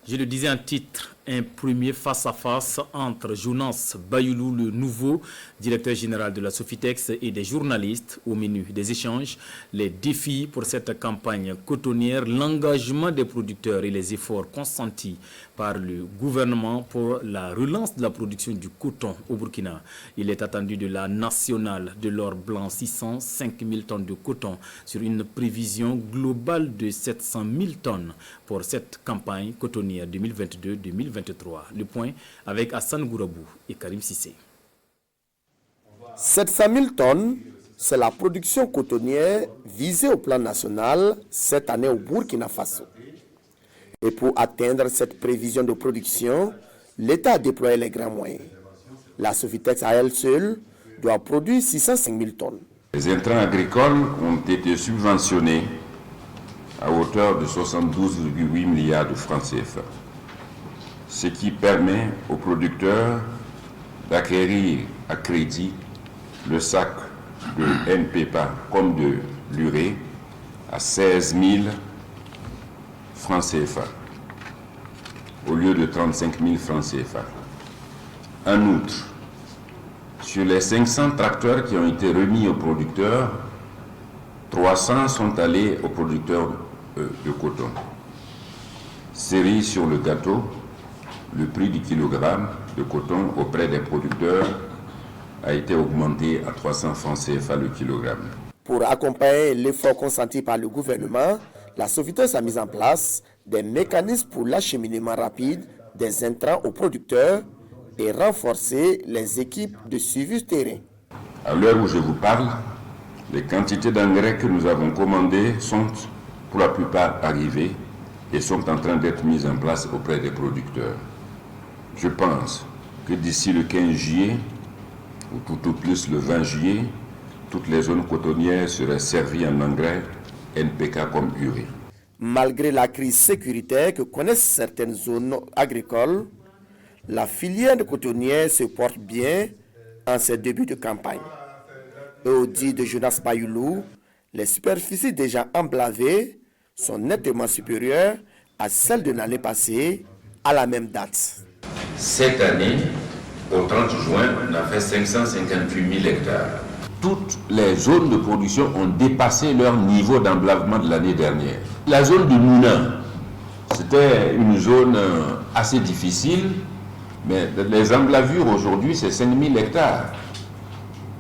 Je le disais en titre, un premier face-à-face entre Jonas Bayoulou, le nouveau directeur général de la Sofitex, et des journalistes au menu des échanges. Les défis pour cette campagne cotonnière, l'engagement des producteurs et les efforts consentis par le gouvernement pour la relance de la production du coton au Burkina. Il est attendu de la nationale de l'or blanc 605 000 tonnes de coton sur une prévision globale de 700 000 tonnes pour cette campagne cotonnière 2022-2023. Le point avec Hassan Gourabou et Karim Sissé. 700 000 tonnes, c'est la production cotonnière visée au plan national cette année au Burkina Faso. Et pour atteindre cette prévision de production, l'État a déployé les grands moyens. La Sofitex à elle seule doit produire 605 000 tonnes. Les intrants agricoles ont été subventionnés à hauteur de 72,8 milliards de francs CFA, ce qui permet aux producteurs d'acquérir à crédit le sac de NPPA comme de l'urée à 16 000 francs CFA au lieu de 35 000 francs CFA. En outre, sur les 500 tracteurs qui ont été remis aux producteurs, 300 sont allés aux producteurs de coton. Cerise sur le gâteau, le prix du kilogramme de coton auprès des producteurs a été augmenté à 300 francs CFA le kilogramme. Pour accompagner l'effort consenti par le gouvernement, la Sofitex a mis en place des mécanismes pour l'acheminement rapide des intrants aux producteurs et renforcer les équipes de suivi terrain. À l'heure où je vous parle, les quantités d'engrais que nous avons commandées sont pour la plupart arrivées et sont en train d'être mises en place auprès des producteurs. Je pense que d'ici le 15 juillet, ou tout au plus le 20 juillet, toutes les zones cotonnières seraient servies en engrais NPK comme urée. Malgré la crise sécuritaire que connaissent certaines zones agricoles, la filière de cotonnière se porte bien en ses débuts de campagne. Et au dit de Jonas Bayoulou, les superficies déjà emblavées sont nettement supérieures à celles de l'année passée à la même date. Cette année, au 30 juin, on a fait 558 000 hectares. Toutes les zones de production ont dépassé leur niveau d'emblavement de l'année dernière. La zone de Mouna, c'était une zone assez difficile, mais les emblavures aujourd'hui, c'est 5 000 hectares.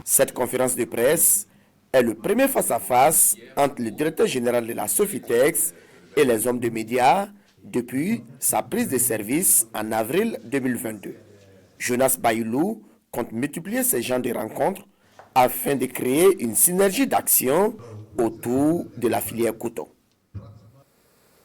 Cette conférence de presse est le premier face-à-face entre le directeur général de la Sofitex et les hommes de médias depuis sa prise de service en avril 2022. Jonas Bayoulou compte multiplier ces genres de rencontres afin de créer une synergie d'action autour de la filière coton.